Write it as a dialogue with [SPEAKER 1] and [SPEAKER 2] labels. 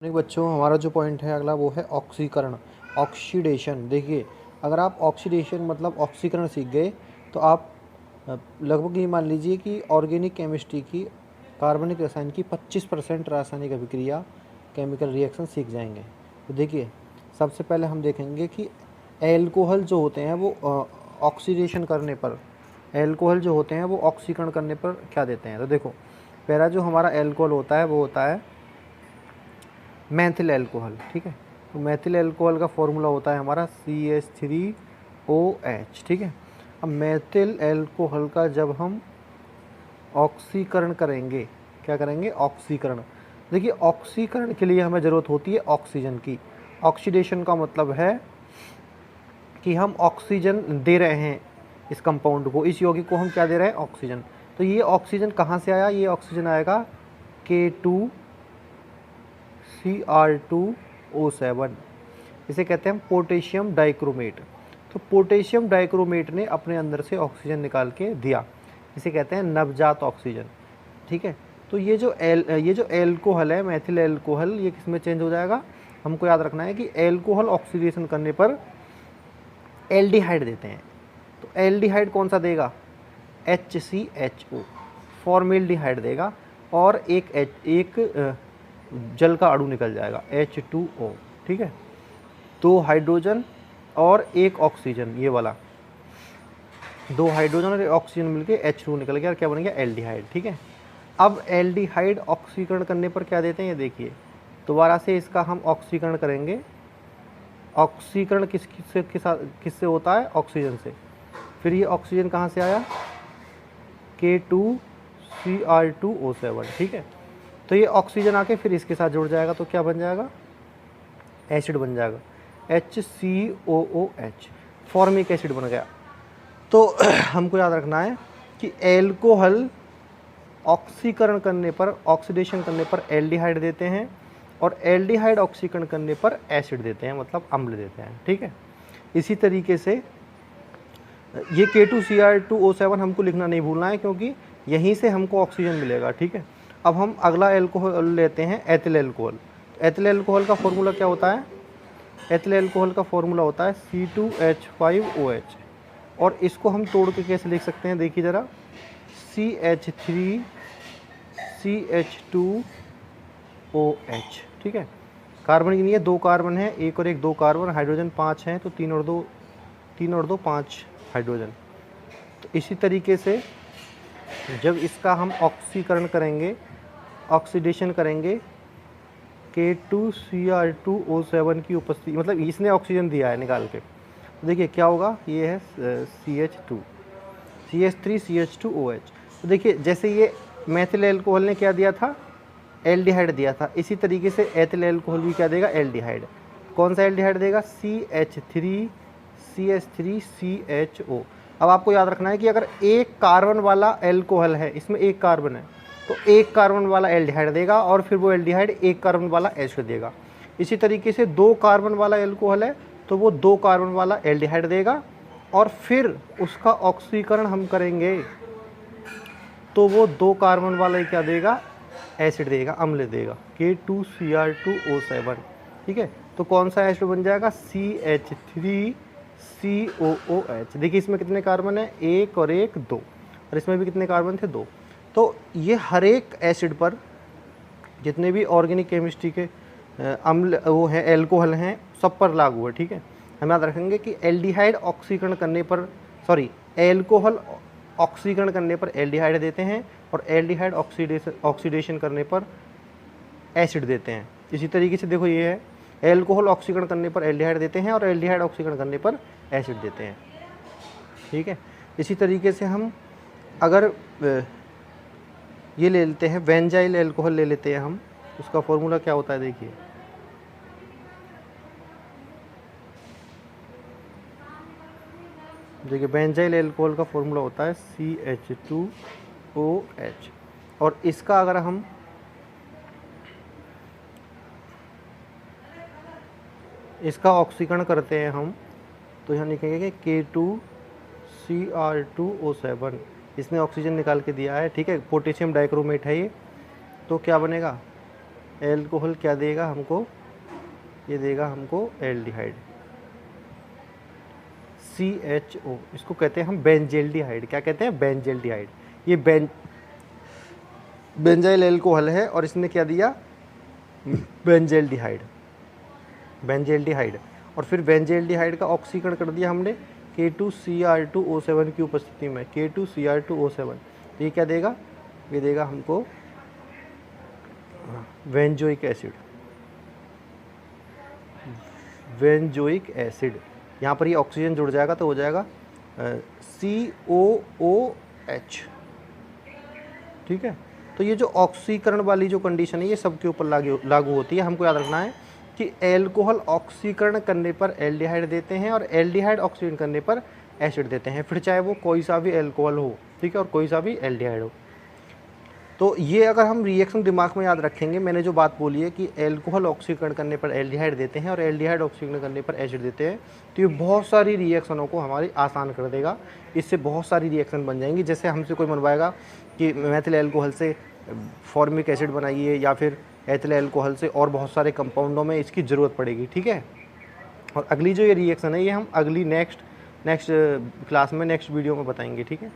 [SPEAKER 1] नहीं बच्चों, हमारा जो पॉइंट है अगला वो है ऑक्सीकरण, ऑक्सीडेशन। देखिए, अगर आप ऑक्सीडेशन मतलब ऑक्सीकरण सीख गए तो आप लगभग ये मान लीजिए कि ऑर्गेनिक केमिस्ट्री की, कार्बनिक रसायन की 25% रासायनिक अभिक्रिया, केमिकल रिएक्शन सीख जाएंगे। तो देखिए, सबसे पहले हम देखेंगे कि एल्कोहल जो होते हैं वो ऑक्सीडेशन करने पर, एल्कोहल जो होते हैं वो ऑक्सीकरण करने पर क्या देते हैं। तो देखो, पहला जो हमारा एल्कोहल होता है वो होता है मैथिल एल्कोहल। ठीक है, तो मैथिल एल्कोहल का फॉर्मूला होता है हमारा CH3OH। ठीक है, अब मैथिल एल्कोहल का जब हम ऑक्सीकरण करेंगे, क्या करेंगे, ऑक्सीकरण। देखिए, ऑक्सीकरण के लिए हमें ज़रूरत होती है ऑक्सीजन की। ऑक्सीडेशन का मतलब है कि हम ऑक्सीजन दे रहे हैं इस कंपाउंड को, इस यौगिक को हम क्या दे रहे हैं, ऑक्सीजन। तो ये ऑक्सीजन कहाँ से आया, ये ऑक्सीजन आएगा K2Cr2O7, इसे कहते हैं पोटेशियम डाइक्रोमेट। तो पोटेशियम डाइक्रोमेट ने अपने अंदर से ऑक्सीजन निकाल के दिया, इसे कहते हैं नवजात ऑक्सीजन। ठीक है, तो ये जो एल्कोहल है, मैथिल एल्कोहल, ये किस में चेंज हो जाएगा, हमको याद रखना है कि एल्कोहल ऑक्सीडेशन करने पर एल्डिहाइड देते हैं। तो एल्डिहाइड कौन सा देगा, HCHO, फॉर्मेल्डिहाइड देगा, और एक जल का अणु निकल जाएगा H2O। ठीक है, 2 हाइड्रोजन और 1 ऑक्सीजन, ये वाला 2 हाइड्रोजन और 1 ऑक्सीजन मिलके H2 निकल गया और क्या बन गया, एल्डिहाइड। ठीक है, अब एल्डिहाइड ऑक्सीकरण करने पर क्या देते हैं, ये देखिए, दोबारा से इसका हम ऑक्सीकरण करेंगे। ऑक्सीकरण किससे होता है, ऑक्सीजन से। फिर ये ऑक्सीजन कहाँ से आया, K2Cr2O7। ठीक है, तो ये ऑक्सीजन आके फिर इसके साथ जुड़ जाएगा, तो क्या बन जाएगा, एसिड बन जाएगा, HCOOH, फॉर्मिक एसिड बन गया। तो हमको याद रखना है कि एल्कोहल ऑक्सीकरण करने पर, ऑक्सीडेशन करने पर एल्डिहाइड देते हैं, और एल्डिहाइड ऑक्सीकरण करने पर एसिड देते हैं, मतलब अम्ल देते हैं। ठीक है, इसी तरीके से ये K2Cr2O7 हमको लिखना नहीं भूलना है, क्योंकि यहीं से हमको ऑक्सीजन मिलेगा। ठीक है, अब हम अगला एल्कोहल लेते हैं, एथिल एल्कोहल। एथिल एल्कोहल का फॉर्मूला क्या होता है, एथिल एल्कोहल का फॉर्मूला होता है C2H5OH, और इसको हम तोड़ के कैसे लिख सकते हैं, देखिए ज़रा, CH3CH2OH। ठीक है, कार्बन की नहीं है, 2 कार्बन है, 1 और 1 2 कार्बन, हाइड्रोजन 5 हैं, तो 3 और 2 5 हाइड्रोजन। तो इसी तरीके से जब इसका हम ऑक्सीकरण करेंगे, ऑक्सीडेशन करेंगे, K2Cr2O7 की उपस्थिति, मतलब इसने ऑक्सीजन दिया है निकाल के, तो देखिए क्या होगा, ये है CH3CH2OH। तो देखिए, जैसे ये मैथिल एल्कोहल ने क्या दिया था, एल्डिहाइड दिया था, इसी तरीके से एथिल एल्कोहल भी क्या देगा, एल्डिहाइड। कौन सा एल्डिहाइड देगा, CH3CH3CHO। अब आपको याद रखना है कि अगर एक कार्बन वाला एल्कोहल है, इसमें एक कार्बन है, तो एक कार्बन वाला एल्डिहाइड देगा, और फिर वो एल्डिहाइड एक कार्बन वाला एसिड देगा। इसी तरीके से 2 कार्बन वाला एल्कोहल है, तो वो 2 कार्बन वाला एल्डिहाइड देगा, और फिर उसका ऑक्सीकरण हम करेंगे तो वो 2 कार्बन वाला क्या देगा, एसिड देगा, अम्ल देगा, K2Cr2O7। ठीक है, तो कौन सा एसिड बन जाएगा, CH3COOH। देखिए, इसमें कितने कार्बन है, 1 और 1 2, और इसमें भी कितने कार्बन थे, 2। तो ये हर एक एसिड पर, जितने भी ऑर्गेनिक केमिस्ट्री के अम्ल वो हैं, एल्कोहल हैं, सब पर लागू है। ठीक है, हम याद रखेंगे कि एल्डिहाइड ऑक्सीकरण करने पर, एल्कोहल ऑक्सीकरण करने पर एल्डिहाइड देते हैं, और एल्डिहाइड ऑक्सीडेशन करने पर एसिड देते हैं। इसी तरीके से देखो, ये है, एल्कोहल ऑक्सीकरण करने पर एल्डिहाइड देते हैं, और एल्डिहाइड ऑक्सीकरण करने पर एसिड देते हैं। ठीक है, इसी तरीके से हम अगर ये ले लेते हैं, बेंजाइल एल्कोहल ले लेते हैं हम, उसका फॉर्मूला क्या होता है, देखिए, बेंजाइल एल्कोहल का फॉर्मूला होता है CH2OH, और इसका अगर हम इसका ऑक्सीकरण करते हैं हम, तो यहाँ लिखेंगे कि K2Cr2O7, इसने ऑक्सीजन निकाल के दिया है। ठीक है, पोटेशियम डाइक्रोमेट है ये, तो क्या बनेगा, एल्कोहल क्या देगा हमको, ये देगा हमको एल्डिहाइड CHO, इसको कहते हैं हम बेंजेल्डिहाइड। क्या कहते हैं, बेंजेल्डिहाइड। ये बेंजाइल एल्कोहल है और इसने क्या दिया, बेंजेल्डिहाइड, बेंजेल्डिहाइड। और फिर बेंजेल्डिहाइड का ऑक्सीकरण कर दिया हमने K2Cr2O7 की उपस्थिति में, K2Cr2O7। ये क्या देगा, ये देगा हमको बेंजोइक एसिड, बेंजोइक एसिड। यहाँ पर ये ऑक्सीजन जुड़ जाएगा तो हो जाएगा COOH। ठीक है, तो ये जो ऑक्सीकरण वाली जो कंडीशन है ये सबके ऊपर लागू होती है। हमको याद रखना है कि एल्कोहल ऑक्सीकरण करने पर एल्डिहाइड देते हैं और एल्डिहाइड ऑक्सीकरण करने पर एसिड देते हैं, फिर चाहे वो कोई सा भी एल्कोहल हो, ठीक है, और कोई सा भी एल्डिहाइड हो। तो ये अगर हम रिएक्शन दिमाग में याद रखेंगे, मैंने जो बात बोली है कि एल्कोहल ऑक्सीकरण करने पर एल्डिहाइड देते हैं और एल्डिहाइड ऑक्सीकरण करने पर एसिड देते हैं, तो ये बहुत सारी रिएक्शनों को हमारी आसान कर देगा। इससे बहुत सारी रिएक्शन बन जाएंगी। जैसे हमसे कोई मनवाएगा कि मेथिल एल्कोहल से फॉर्मिक एसिड बनाइए या फिर एथिल एल्कोहल से और बहुत सारे कंपाउंडों में इसकी ज़रूरत पड़ेगी। ठीक है, और अगली जो ये रिएक्शन है ये हम अगली नेक्स्ट क्लास में, नेक्स्ट वीडियो में बताएंगे। ठीक है।